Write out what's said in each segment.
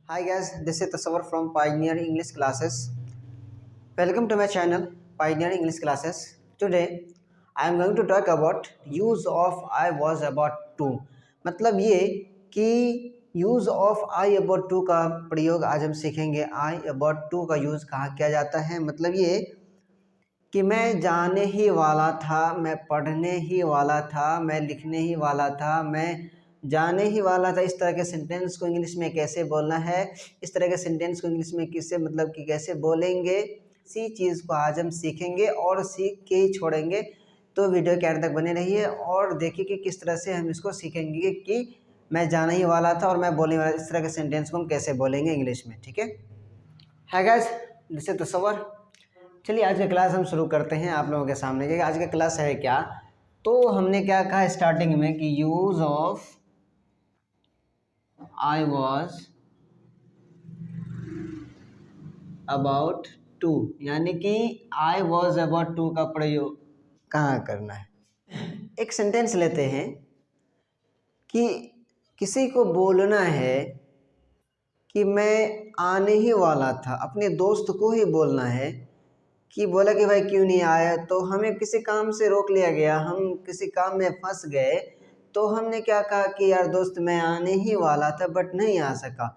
Hi guys, this is Tasawwur from Pioneer English Classes. Welcome to my channel Pioneer English Classes. Today I am going to talk about use of I was about to. मतलब ये कि use of I about to का प्रयोग आज हम सीखेंगे। I about to का use कहाँ किया जाता है, मतलब ये कि मैं जाने ही वाला था, मैं पढ़ने ही वाला था, मैं लिखने ही वाला था, मैं जाने ही वाला था। इस तरह के सेंटेंस को इंग्लिश में कैसे बोलना है, इस तरह के सेंटेंस को इंग्लिश में किससे मतलब कि कैसे बोलेंगे, इसी चीज़ को आज हम सीखेंगे और सीख के ही छोड़ेंगे। तो वीडियो के अंत तक बने रहिए और देखिए कि किस तरह से हम इसको सीखेंगे कि मैं जाने ही वाला था और मैं बोलने वाला, इस तरह के सेंटेंस को हम कैसे बोलेंगे इंग्लिश में। ठीक है, हाय गाइस, दिस इज तसव्वुर। चलिए आज का क्लास हम शुरू करते हैं आप लोगों के सामने कि आज का क्लास है क्या। तो हमने क्या कहा स्टार्टिंग में कि use of I was about to, यानी कि आई वॉज अबाउट टू का प्रयोग कहाँ करना है। एक सेंटेंस लेते हैं कि किसी को बोलना है कि मैं आने ही वाला था, अपने दोस्त को ही बोलना है कि बोला कि भाई क्यों नहीं आया, तो हमें किसी काम से रोक लिया गया, हम किसी काम में फंस गए, तो हमने क्या कहा कि यार दोस्त मैं आने ही वाला था बट नहीं आ सका।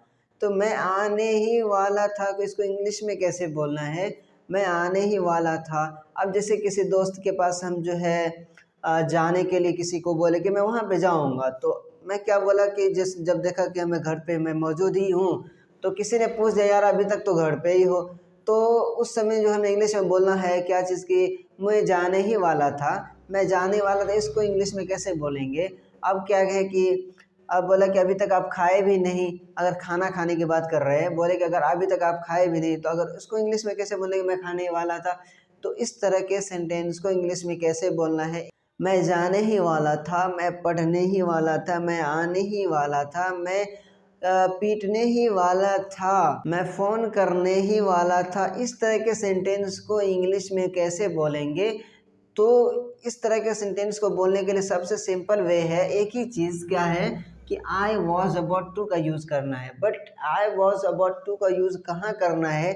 तो मैं आने ही वाला था तो इसको इंग्लिश में कैसे बोलना है, मैं आने ही वाला था। अब जैसे किसी दोस्त के पास हम जो है जाने के लिए किसी को बोले कि मैं वहाँ पे जाऊँगा, तो मैं क्या बोला कि जब देखा कि मैं घर पे मैं मौजूद ही हूँ, तो किसी ने पूछ दिया यार अभी तक तो घर पे ही हो, तो उस समय जो हमें इंग्लिश में बोलना है क्या चीज़ की, मैं जाने ही वाला था, मैं जाने वाला था, इसको इंग्लिश में कैसे बोलेंगे। अब क्या है कि अब बोला कि अभी तक आप खाए भी नहीं, अगर खाना खाने की बात कर रहे हैं, बोले कि अगर अभी तक आप खाए भी नहीं, तो अगर उसको इंग्लिश में कैसे बोलेंगे मैं खाने वाला था। तो इस तरह के सेंटेंस को इंग्लिश में कैसे बोलना है, मैं जाने ही वाला था, मैं पढ़ने ही वाला था, मैं आने ही वाला था, मैं पीटने ही वाला था, मैं फ़ोन करने ही वाला था। इस तरह के सेंटेंस को इंग्लिश में कैसे बोलेंगे। तो इस तरह के सेंटेंस को बोलने के लिए सबसे सिंपल वे है, एक ही चीज़ क्या है कि आई वॉज अबाउट टू का यूज़ करना है। But I was about to का यूज़ कहाँ करना है,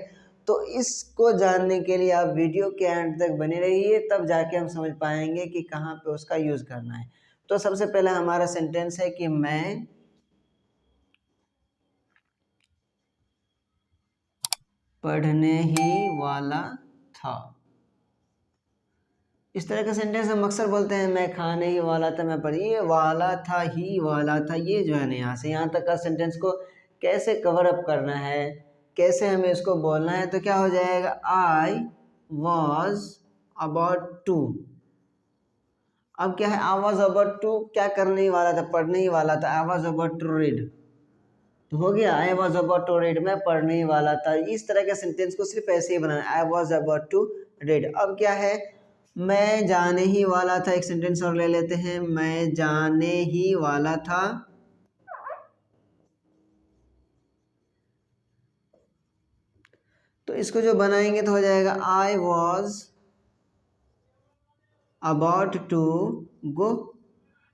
तो इसको जानने के लिए आप वीडियो के एंड तक बने रहिए, तब जाके हम समझ पाएंगे कि कहाँ पे उसका यूज़ करना है। तो सबसे पहले हमारा सेंटेंस है कि मैं पढ़ने ही वाला था। इस तरह का सेंटेंस हम अक्सर बोलते हैं, मैं खाने ही वाला था, मैं ये वाला था, ही वाला था, ये जो है ना यहाँ से यहाँ तक का सेंटेंस को कैसे कवर अप करना है, कैसे हमें इसको बोलना है। तो क्या हो जाएगा, आई वॉज अबाउट टू। अब क्या है, आई वॉज अबाउट टू क्या करने ही वाला था, पढ़ने ही वाला था। I was about to read, तो हो गया I was about to read, मैं पढ़ने ही वाला था। इस तरह के सेंटेंस को सिर्फ ऐसे ही बनाना, I was about to read. अब क्या है, मैं जाने ही वाला था। एक सेंटेंस और ले लेते हैं, मैं जाने ही वाला था, तो इसको जो बनाएंगे तो हो जाएगा I was about to go.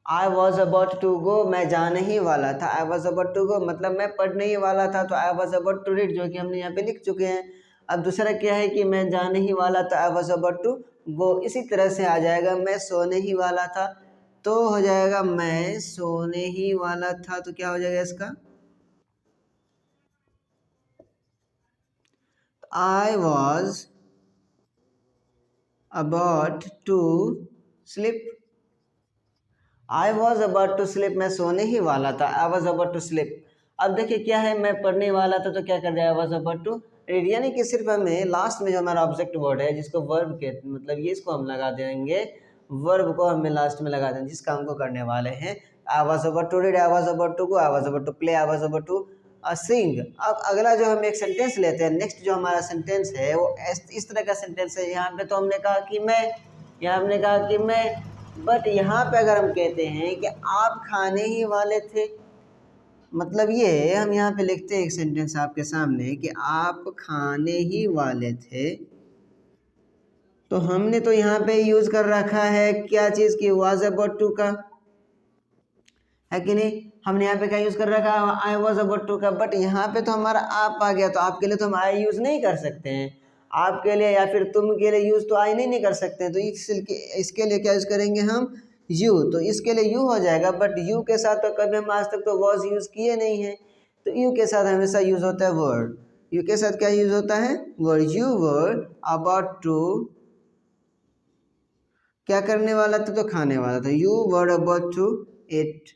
I was about to go, मैं जाने ही वाला था। I was about to go मतलब मैं पढ़ने ही वाला था, तो I was about to read जो कि हमने यहाँ पे लिख चुके हैं। अब दूसरा क्या है कि मैं जाने ही वाला था, I was about to go. इसी तरह से आ जाएगा, मैं सोने ही वाला था, तो हो जाएगा मैं सोने ही वाला था। तो क्या हो जाएगा इसका, I was about to sleep. I was about to sleep, मैं सोने ही वाला था, I was about to sleep. अब देखिए क्या है, मैं पढ़ने वाला था, तो क्या कर दिया, I was about to read. यानी कि सिर्फ हमें लास्ट में जो हमारा ऑब्जेक्ट वर्ड है, जिसको वर्ब के मतलब ये इसको हम लगा देंगे, वर्ब को हमें लास्ट में लगा देंगे जिस काम को करने वाले हैं। I was about to read, I was about to go, I was about to play, I was about to sing. अब अगला जो हम एक सेंटेंस लेते हैं, नेक्स्ट जो हमारा सेंटेंस है वो इस तरह का सेंटेंस है। यहाँ पे तो हमने कहा कि मैं, यहाँ हमने कहा कि मैं, बट यहाँ पे अगर हम कहते हैं कि आप खाने ही वाले थे, मतलब ये हम यहाँ पे लिखते हैं एक सेंटेंस आपके सामने कि आप खाने ही वाले थे, तो हमने तो यहाँ पे यूज कर रखा है क्या चीज़ की, वाज अबाउट टू का, है कि नहीं। हमने यहाँ पे क्या यूज़ कर रखा है, आई वॉज अबाउट टू का, बट यहाँ पे तो हमारा आप आ गया, तो आपके लिए तो हम आई यूज़ नहीं कर सकते हैं, आपके लिए या फिर तुम के लिए यूज़ तो आई नहीं कर सकते हैं, तो इसके लिए क्या यूज़ करेंगे हम, यू। तो इसके लिए यू हो जाएगा, बट यू के साथ तो कभी हम आज तक तो वॉज यूज़ किए नहीं है, तो यू के साथ हमेशा यूज़ होता है वर्ड। यू के साथ क्या यूज़ होता है, word. You were about to, क्या करने वाला था, तो खाने वाला था। You were about to eat,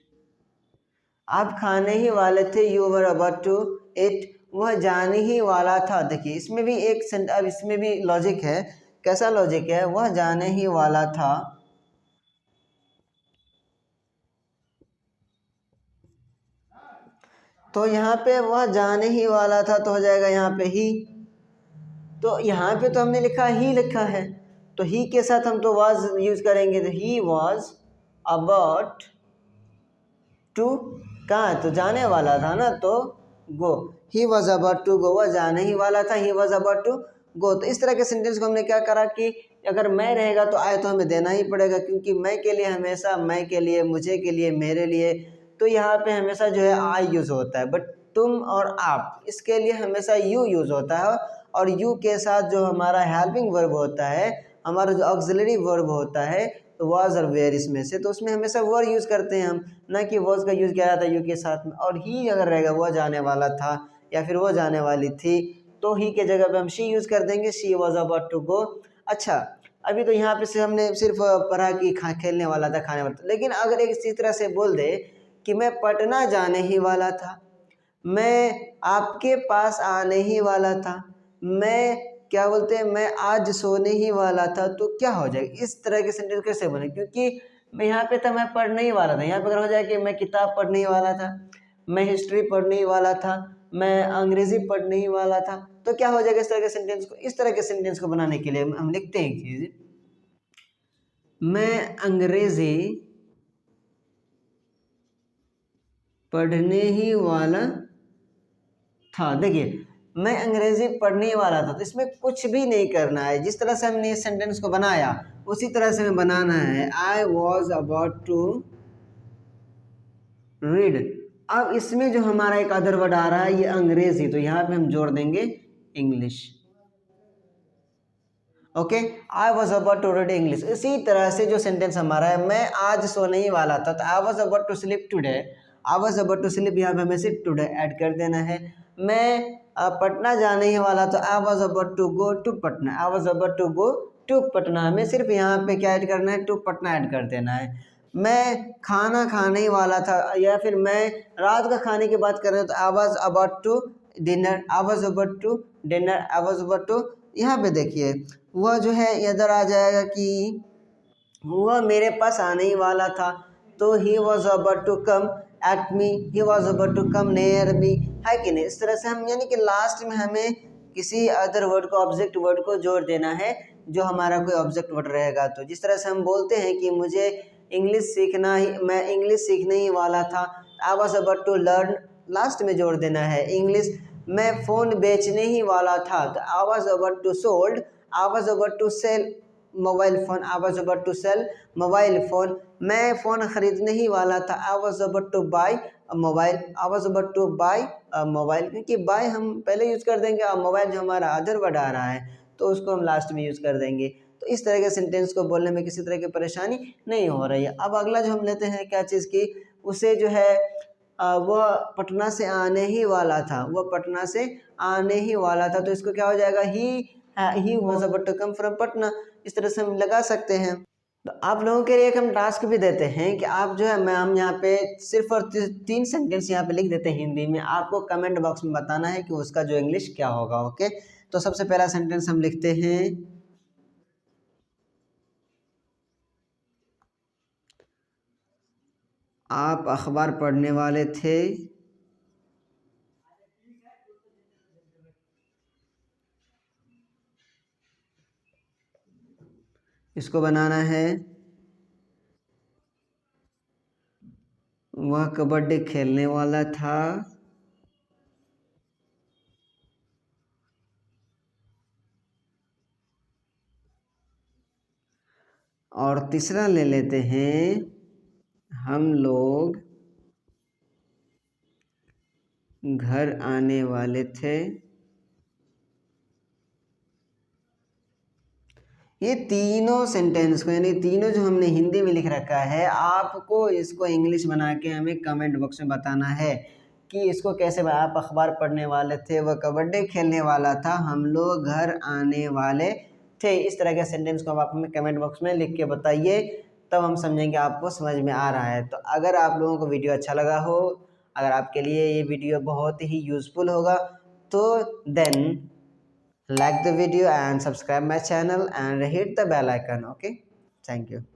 आप खाने ही वाले थे। You were about to eat, वह जाने ही वाला था। देखिए इसमें भी अब इसमें भी लॉजिक है। कैसा लॉजिक है, वह जाने ही वाला था, तो यहाँ पे वह जाने ही वाला था तो हो जाएगा यहाँ पे ही। तो यहाँ पे तो हमने लिखा ही लिखा है, तो ही के साथ हम तो वाज यूज करेंगे, तो ही वाज अबाउट टू, कहाँ, तो जाने वाला था ना, तो go. He was about to go, वह जाने ही वाला था, he was about to go. तो इस तरह के सेंटेंस को हमने क्या करा कि अगर मैं रहेगा तो आए तो हमें देना ही पड़ेगा, क्योंकि मैं के लिए हमेशा, मैं के लिए, मुझे के लिए, मेरे लिए, तो यहाँ पे हमेशा जो है आई यूज़ होता है। बट तुम और आप, इसके लिए हमेशा यू यूज़ होता है, और यू के साथ जो हमारा हेल्पिंग वर्ब होता है, हमारा जो ऑक्सिलरी वर्ब होता है, तो वाज और वेयर इसमें से, तो उसमें हमेशा वर यूज़ करते हैं हम, ना कि वॉज का यूज़ किया जाता है यू के साथ में। और ही अगर रहेगा, वह जाने वाला था या फिर वो जाने वाली थी, तो ही के जगह पे हम शी यूज़ कर देंगे, she was about to go. अच्छा, अभी तो यहाँ पे से हमने सिर्फ पढ़ा कि खेलने वाला था, खाने वाला था, लेकिन अगर एक इसी तरह से बोल दे कि मैं पटना जाने ही वाला था, मैं आपके पास आने ही वाला था, मैं क्या बोलते हैं, मैं आज सोने ही वाला था, तो क्या हो जाएगा, इस तरह के सेंटेंस कैसे बने, क्योंकि मैं यहाँ पे था, मैं पढ़ने ही वाला था। यहाँ पे अगर हो जाए कि मैं किताब पढ़ने ही वाला था, मैं हिस्ट्री पढ़ने ही वाला था, मैं अंग्रेजी पढ़ने ही वाला था, तो क्या हो जाएगा इस तरह के सेंटेंस को। इस तरह के सेंटेंस को बनाने के लिए हम लिखते हैं एक चीज, मैं अंग्रेजी पढ़ने ही वाला था। देखिए मैं अंग्रेजी पढ़ने ही वाला था, तो इसमें कुछ भी नहीं करना है, जिस तरह से हमने इस सेंटेंस को बनाया उसी तरह से हमें बनाना है। I was about to read. अब इसमें जो हमारा एक अदर वर्ड आ रहा है, ये अंग्रेजी, तो यहाँ पे हम जोड़ देंगे English. Okay, I was about to read English. इसी तरह से जो सेंटेंस हमारा है, मैं आज सोने ही वाला था, तो I was about to sleep today, I was about to sleep, यहाँ पे हमें सिर्फ टुडे ऐड कर देना है। मैं पटना जाने ही वाला, तो I was about to go to Patna, I was about to go to Patna, हमें सिर्फ यहाँ पे क्या ऐड करना है, टू पटना ऐड कर देना है। मैं खाना खाने ही वाला था, या फिर मैं रात का खाने की बात कर रहे हैं, तो I was about to dinner, I was about to dinner, I was about to, यहाँ पे देखिए वह जो है इधर आ जाएगा कि वह मेरे पास आने ही वाला था, तो he was about to come at me, he was about to come near me, है कि नहीं। इस तरह से हम, यानी कि लास्ट में हमें किसी अदर वर्ड को, ऑब्जेक्ट वर्ड को जोड़ देना है, जो हमारा कोई ऑब्जेक्ट वर्ड रहेगा। तो जिस तरह से हम बोलते हैं कि मुझे इंग्लिश सीखना ही, मैं इंग्लिश सीखने ही वाला था, I was about to learn, last में जोड़ देना है इंग्लिश। मैं फ़ोन बेचने ही वाला था, तो I was about to sold, I was about to sell mobile phone, I was about to sell mobile phone. मैं फ़ोन ख़रीदने ही वाला था, I was about to buy mobile, I was about to buy mobile, क्योंकि buy हम पहले use कर देंगे, और मोबाइल जो हमारा अदर वर्ड आ रहा है तो उसको हम लास्ट में यूज़ कर देंगे। तो इस तरह के सेंटेंस को बोलने में किसी तरह की परेशानी नहीं हो रही है। अब अगला जो हम लेते हैं क्या चीज़ की, उसे जो है वह पटना से आने ही वाला था, वह पटना से आने ही वाला था, तो इसको क्या हो जाएगा, he was about to come from Patna. इस तरह से हम लगा सकते हैं। तो आप लोगों के लिए एक हम टास्क भी देते हैं कि आप जो है, मैं हम यहाँ पे सिर्फ और 3 सेंटेंस यहाँ पे लिख देते हैं हिंदी में, आपको कमेंट बॉक्स में बताना है कि उसका जो इंग्लिश क्या होगा। ओके, तो सबसे पहला सेंटेंस हम लिखते हैं, आप अखबार पढ़ने वाले थे, इसको बनाना है, वह कबड्डी खेलने वाला था, और तीसरा ले लेते हैं, हम लोग घर आने वाले थे। ये तीनों सेंटेंस को, यानी तीनों जो हमने हिंदी में लिख रखा है, आपको इसको इंग्लिश बना के हमें कमेंट बॉक्स में बताना है कि इसको कैसे। आप अखबार पढ़ने वाले थे, वह कबड्डी खेलने वाला था, हम लोग घर आने वाले थे। इस तरह के सेंटेंस को आप हमें कमेंट बॉक्स में लिख के बताइए, तब हम समझेंगे आपको समझ में आ रहा है। तो अगर आप लोगों को वीडियो अच्छा लगा हो, अगर आपके लिए ये वीडियो बहुत ही यूज़फुल होगा, तो then like the video and subscribe my channel and hit the bell icon. Okay, thank you.